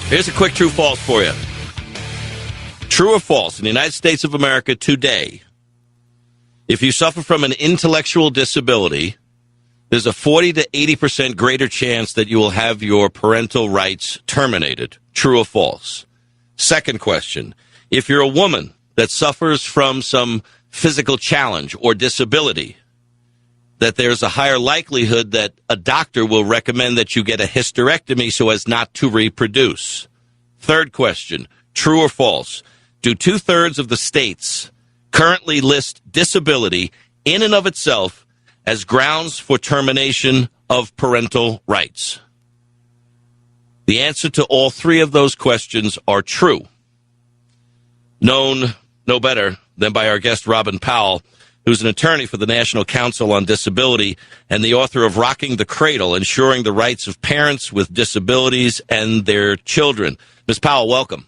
Here's a quick true-false for you. True or false, in the United States of America today, if you suffer from an intellectual disability, there's a 40 to 80% greater chance that you will have your parental rights terminated. True or false? Second question, if you're a woman that suffers from some physical challenge or disability, that there's a higher likelihood that a doctor will recommend that you get a hysterectomy so as not to reproduce. Third question, true or false? Do 2/3 of the states currently list disability in and of itself as grounds for termination of parental rights? The answer to all three of those questions are true. Known no better than by our guest Robyn Powell, who's an attorney for the National Council on Disability and the author of Rocking the Cradle, Ensuring the Rights of Parents with Disabilities and Their Children. Ms. Powell, welcome.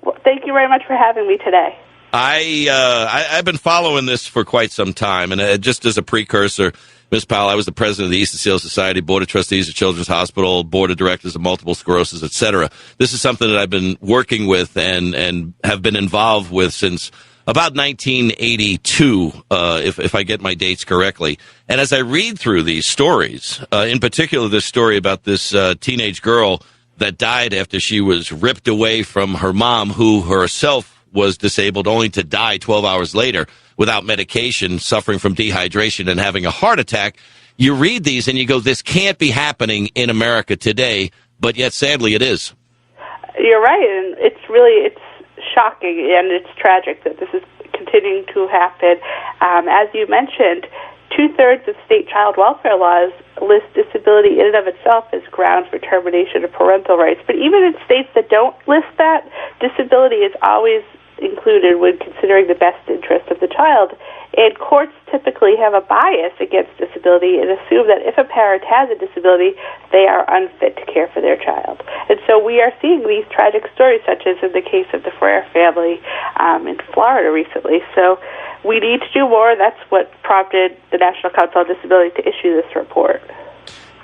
Well, thank you very much for having me today. I've been following this for quite some time, and just as a precursor, Ms. Powell, I was the president of the East and Seal Society, Board of Trustees of Children's Hospital, Board of Directors of Multiple Sclerosis, et cetera. This is something that I've been working with and have been involved with since about 1982, if I get my dates correctly. And as I read through these stories, in particular this story about this teenage girl that died after she was ripped away from her mom, who herself was disabled, only to die 12 hours later without medication, suffering from dehydration and having a heart attack. You read these and you go, this can't be happening in America today, but yet sadly it is. You're right, and it's shocking and it's tragic that this is continuing to happen. As you mentioned, 2/3 of state child welfare laws list disability in and of itself as grounds for termination of parental rights. But even in states that don't list that, disability is always included when considering the best interest of the child. And courts typically have a bias against disability and assume that if a parent has a disability, they are unfit to care for their child. And so we are seeing these tragic stories, such as in the case of the Frere family in Florida recently. So we need to do more. That's what prompted the National Council on Disabilities to issue this report.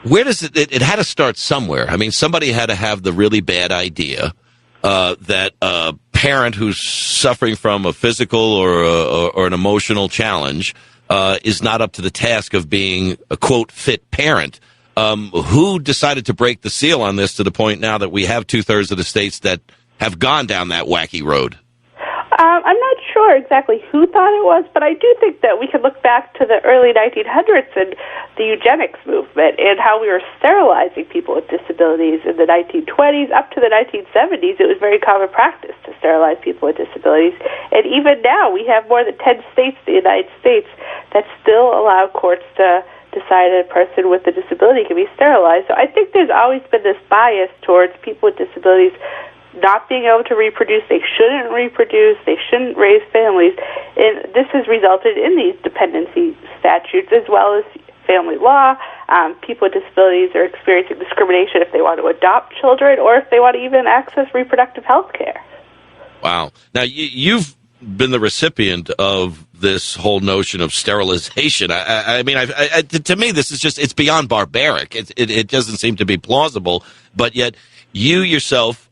Where does it had to start somewhere. I mean, somebody had to have the really bad idea that a parent who's suffering from a physical or an emotional challenge is not up to the task of being a, quote, fit parent. Who decided to break the seal on this to the point now that we have 2/3 of the states that have gone down that wacky road? I'm not sure exactly who thought it was, but I do think that we can look back to the early 1900s and the eugenics movement and how we were sterilizing people with disabilities in the 1920s. Up to the 1970s, it was very common practice to sterilize people with disabilities. And even now, we have more than 10 states in the United States that still allow courts to decide a person with a disability can be sterilized. So I think there's always been this bias towards people with disabilities not being able to reproduce. They shouldn't reproduce. They shouldn't raise families. And this has resulted in these dependency statutes as well as family law. People with disabilities are experiencing discrimination if they want to adopt children or if they want to even access reproductive health care. Wow. Now, you've been the recipient of this whole notion of sterilization. I mean, to me, this is just, it's beyond barbaric. It doesn't seem to be plausible, but yet you yourself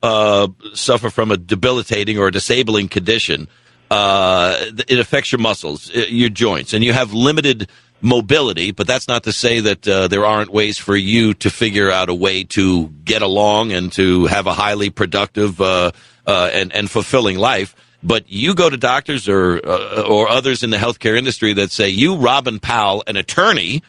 suffer from a debilitating or a disabling condition. It affects your muscles, your joints, and you have limited mobility, but that's not to say that there aren't ways for you to figure out a way to get along and to have a highly productive and fulfilling life. But you go to doctors or others in the healthcare industry that say, you, Robyn Powell, an attorney,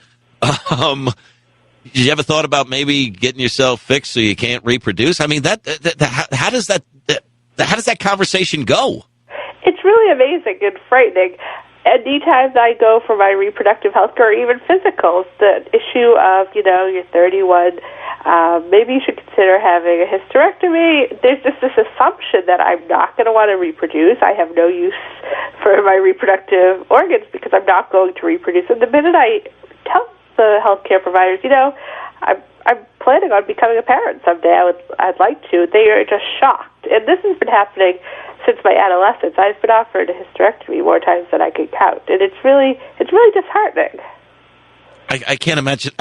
you ever thought about maybe getting yourself fixed so you can't reproduce? I mean, how does that conversation go? It's really amazing and frightening. Anytime I go for my reproductive health care or even physicals, the issue of, you're 31, maybe you should consider having a hysterectomy. There's just this assumption that I'm not going to want to reproduce. I have no use for my reproductive organs because I'm not going to reproduce. And the minute I tell the healthcare providers, I'm planning on becoming a parent someday, I'd like to, they are just shocked. And this has been happening since my adolescence. I've been offered a hysterectomy more times than I can count, and it's really disheartening. I can't imagine.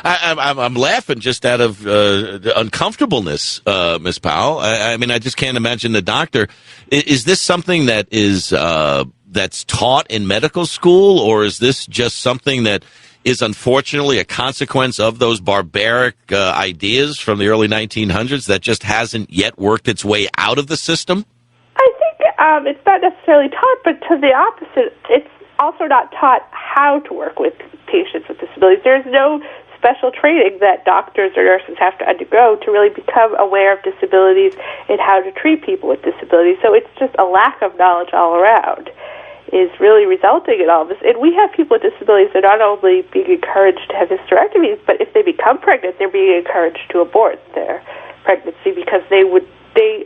I'm laughing just out of the uncomfortableness, Ms. Powell. I mean, I just can't imagine the doctor. Is this something that is that's taught in medical school, or is this just something that is unfortunately a consequence of those barbaric ideas from the early 1900s that just hasn't yet worked its way out of the system? I think it's not necessarily taught, but to the opposite, it's also not taught how to work with patients with disabilities. There's no special training that doctors or nurses have to undergo to really become aware of disabilities and how to treat people with disabilities. So it's just a lack of knowledge all around is really resulting in all this. And we have people with disabilities that are not only being encouraged to have hysterectomies, but if they become pregnant, they're being encouraged to abort their pregnancy because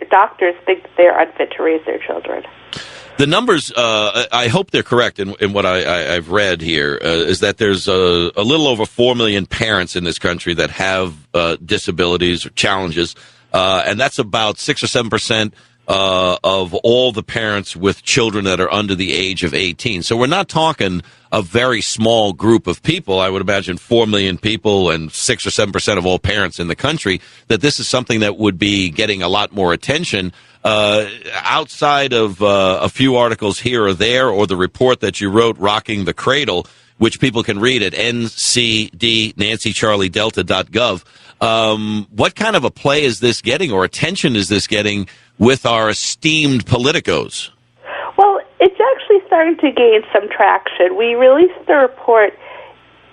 doctors think that they're unfit to raise their children. The numbers, I hope they're correct in what I've read here, is that there's a little over 4 million parents in this country that have disabilities or challenges, and that's about 6 or 7% of all the parents with children that are under the age of 18. So we're not talking a very small group of people. I would imagine 4 million people and 6 or 7% of all parents in the country, that this is something that would be getting a lot more attention. Outside of a few articles here or there, or the report that you wrote, Rocking the Cradle, which people can read at ncd.nancycharliedelta.gov, what kind of a play is this getting, or attention is this getting with our esteemed politicos? Well, it's actually starting to gain some traction. We released the report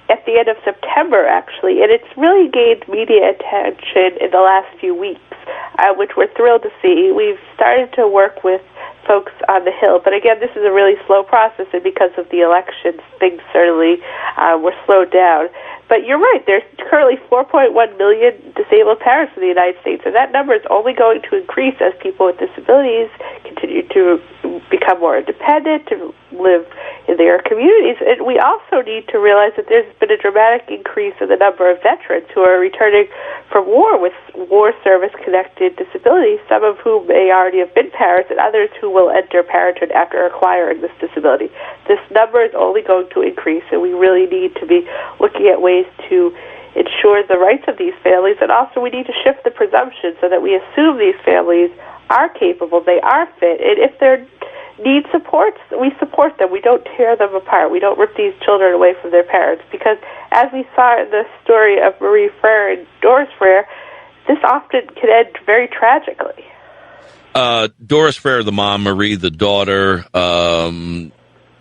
at the end of September, actually, and it's really gained media attention in the last few weeks, which we're thrilled to see. We've started to work with folks on the Hill, but again, this is a really slow process, and because of the elections, things certainly were slowed down. But you're right, there's currently 4.1 million disabled parents in the United States, and that number is only going to increase as people with disabilities continue to become more independent, to live in their communities. And we also need to realize that there's been a dramatic increase in the number of veterans who are returning from war with war service-connected disabilities, some of whom may already have been parents, and others who will enter parenthood after acquiring this disability. This number is only going to increase, and we really need to be looking at ways to ensure the rights of these families, and also we need to shift the presumption so that we assume these families are capable, they are fit, and if they need supports, we support them. We don't tear them apart. We don't rip these children away from their parents, because as we saw in the story of Marie Frere and Doris Frere, this often can end very tragically. Doris Frere, the mom, Marie, the daughter,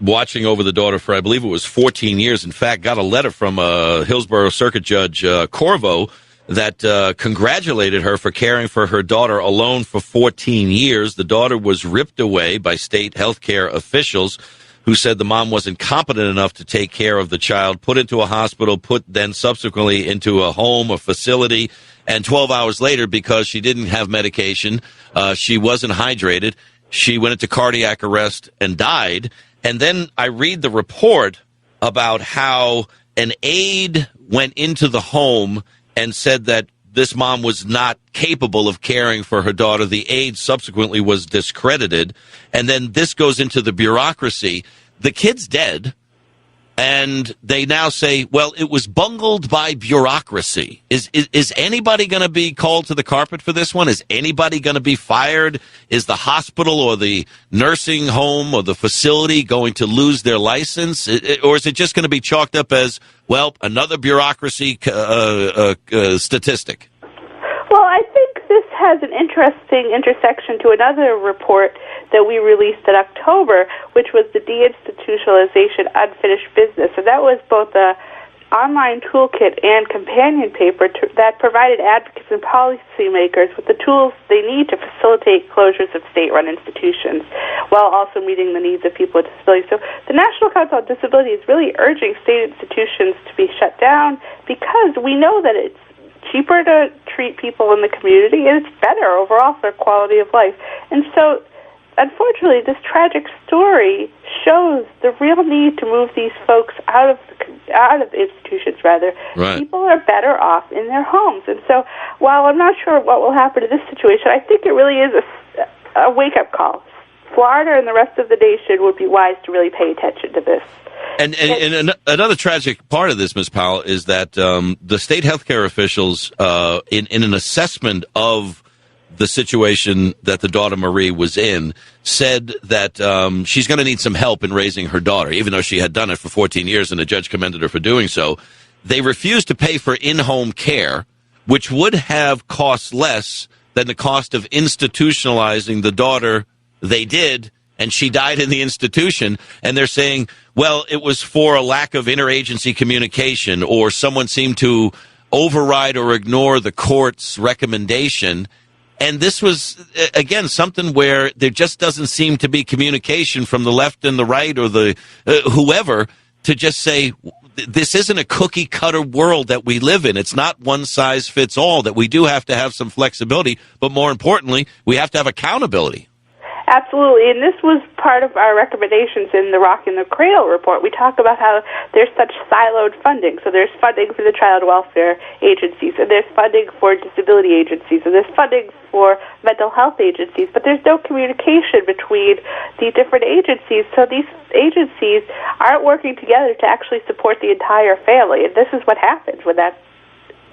watching over the daughter for, I believe it was 14 years. In fact, got a letter from Hillsborough Circuit Judge Corvo that congratulated her for caring for her daughter alone for 14 years. The daughter was ripped away by state health care officials who said the mom wasn't competent enough to take care of the child, put into a hospital, put then subsequently into a home, a facility, and 12 hours later, because she didn't have medication, she wasn't hydrated, she went into cardiac arrest and died. And then I read the report about how an aide went into the home and said that this mom was not capable of caring for her daughter. The aide subsequently was discredited. And then this goes into the bureaucracy. The kid's dead. And they now say, well, it was bungled by bureaucracy. Is anybody going to be called to the carpet for this one? Is anybody going to be fired? Is the hospital or the nursing home or the facility going to lose their license? Or is it just going to be chalked up as, well, another bureaucracy statistic? Well, I think this has an interesting intersection to another report that we released in October, which was the deinstitutionalization unfinished business. And that was both a online toolkit and companion paper that provided advocates and policymakers with the tools they need to facilitate closures of state-run institutions while also meeting the needs of people with disabilities. So the National Council on Disability is really urging state institutions to be shut down because we know that it's cheaper to treat people in the community and it's better overall for quality of life. And so unfortunately, this tragic story shows the real need to move these folks out of institutions. Rather, right. People are better off in their homes. And so, while I'm not sure what will happen in this situation, I think it really is a wake-up call. Florida and the rest of the nation would be wise to really pay attention to this And another tragic part of this, Ms. Powell, is that the state healthcare officials, in an assessment of the situation that the daughter Marie was in, said that she's going to need some help in raising her daughter, even though she had done it for 14 years and the judge commended her for doing so. They refused to pay for in-home care, which would have cost less than the cost of institutionalizing the daughter they did, and she died in the institution. And they're saying, well, it was for a lack of interagency communication, or someone seemed to override or ignore the court's recommendation. And this was, again, something where there just doesn't seem to be communication from the left and the right or the whoever to just say, this isn't a cookie-cutter world that we live in. It's not one size fits all, that we do have to have some flexibility, but more importantly, we have to have accountability. Absolutely, and this was part of our recommendations in the Rock and the Cradle report. We talk about how there's such siloed funding. So there's funding for the child welfare agencies, and there's funding for disability agencies, and there's funding for mental health agencies, but there's no communication between the different agencies. So these agencies aren't working together to actually support the entire family, and this is what happens when that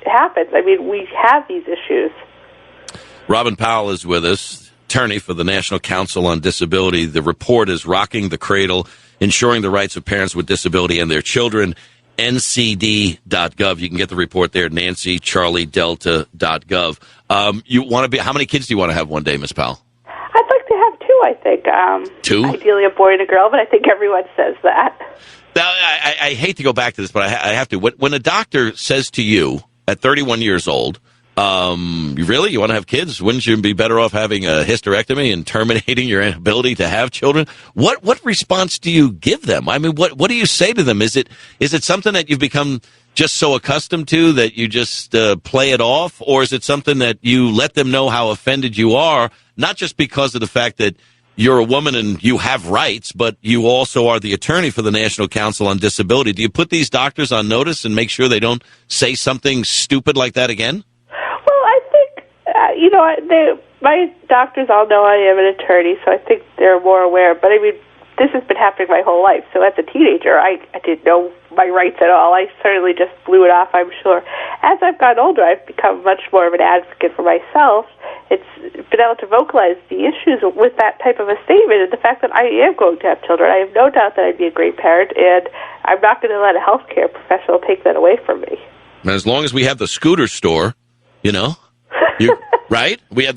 happens. I mean, we have these issues. Robyn Powell is with us, attorney for the National Council on Disability. The report is Rocking the Cradle, Ensuring the Rights of Parents with Disability and Their Children, ncd.gov. You can get the report there, nancycharliedelta.gov. You want to be? How many kids do you want to have one day, Ms. Powell? I'd like to have two, I think. Two? Ideally a boy and a girl, but I think everyone says that. Now, I hate to go back to this, but I have to. When a doctor says to you at 31 years old, really? You want to have kids? Wouldn't you be better off having a hysterectomy and terminating your ability to have children? What response do you give them? I mean, what do you say to them? Is it something that you've become just so accustomed to that you just play it off? Or is it something that you let them know how offended you are, not just because of the fact that you're a woman and you have rights, but you also are the attorney for the National Council on Disability? Do you put these doctors on notice and make sure they don't say something stupid like that again? My doctors all know I am an attorney, so I think they're more aware. But I mean, this has been happening my whole life. So as a teenager, I didn't know my rights at all. I certainly just blew it off, I'm sure. As I've gotten older, I've become much more of an advocate for myself. It's been able to vocalize the issues with that type of a statement, and the fact that I am going to have children. I have no doubt that I'd be a great parent, and I'm not going to let a healthcare professional take that away from me. And as long as we have the scooter store, right? We have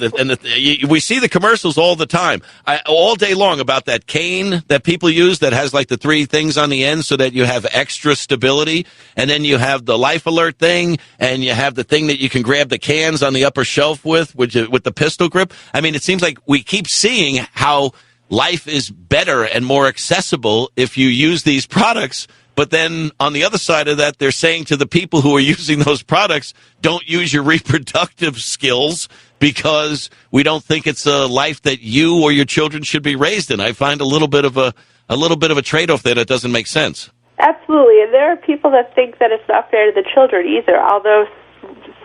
we see the commercials all the time, all day long, about that cane that people use that has like the three things on the end so that you have extra stability. And then you have the life alert thing, and you have the thing that you can grab the cans on the upper shelf with the pistol grip. I mean, it seems like we keep seeing how life is better and more accessible if you use these products. But then on the other side of that, they're saying to the people who are using those products, don't use your reproductive skills because we don't think it's a life that you or your children should be raised in. I find a little bit of a trade-off there that doesn't make sense. Absolutely, and there are people that think that it's not fair to the children either, although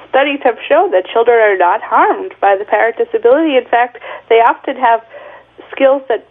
studies have shown that children are not harmed by the parent disability. In fact, they often have skills that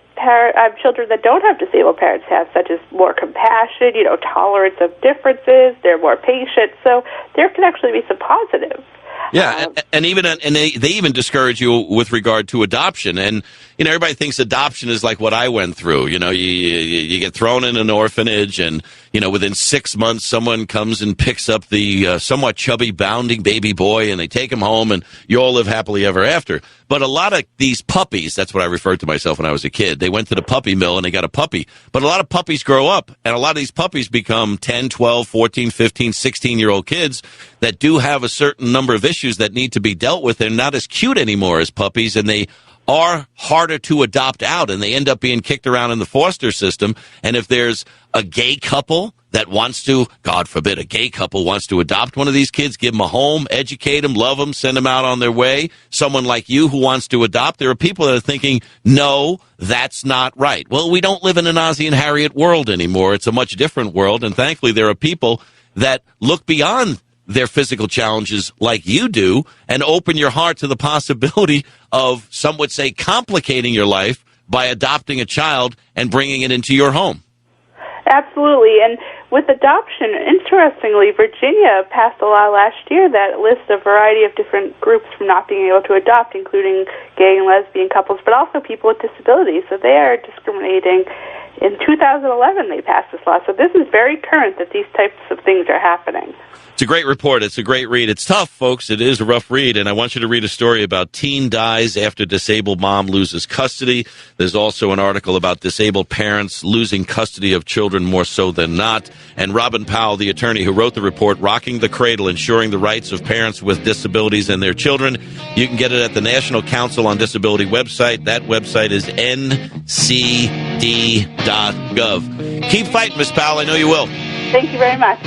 children that don't have disabled parents have, such as more compassion, tolerance of differences. They're more patient, so there can actually be some positive. Yeah, and they even discourage you with regard to adoption. And everybody thinks adoption is like what I went through. You get thrown in an orphanage, and within 6 months, someone comes and picks up the somewhat chubby, bounding baby boy, and they take him home, and you all live happily ever after. But a lot of these puppies, that's what I referred to myself when I was a kid. They went to the puppy mill and they got a puppy. But a lot of puppies grow up, and a lot of these puppies become 10, 12, 14, 15, 16-year-old kids that do have a certain number of issues that need to be dealt with. They're not as cute anymore as puppies, and they are harder to adopt out, and they end up being kicked around in the foster system. And if there's a gay couple that wants to, God forbid, a gay couple wants to adopt one of these kids, give them a home, educate them, love them, send them out on their way, someone like you who wants to adopt, there are people that are thinking, no, that's not right. Well, we don't live in an Ozzie and Harriet world anymore. It's a much different world, and thankfully there are people that look beyond their physical challenges like you do and open your heart to the possibility of, some would say, complicating your life by adopting a child and bringing it into your home. Absolutely. And with adoption, interestingly, Virginia passed a law last year that lists a variety of different groups from not being able to adopt, including gay and lesbian couples, but also people with disabilities. So they are discriminating. In 2011, they passed this law. So this is very current that these types of things are happening. It's a great report. It's a great read. It's tough, folks. It is a rough read, and I want you to read a story about teen dies after disabled mom loses custody. There's also an article about disabled parents losing custody of children more so than not. And Robyn Powell, the attorney who wrote the report, Rocking the Cradle, Ensuring the Rights of Parents with Disabilities and Their Children. You can get it at the National Council on Disability website. That website is ncd.gov. Keep fighting, Ms. Powell. I know you will. Thank you very much.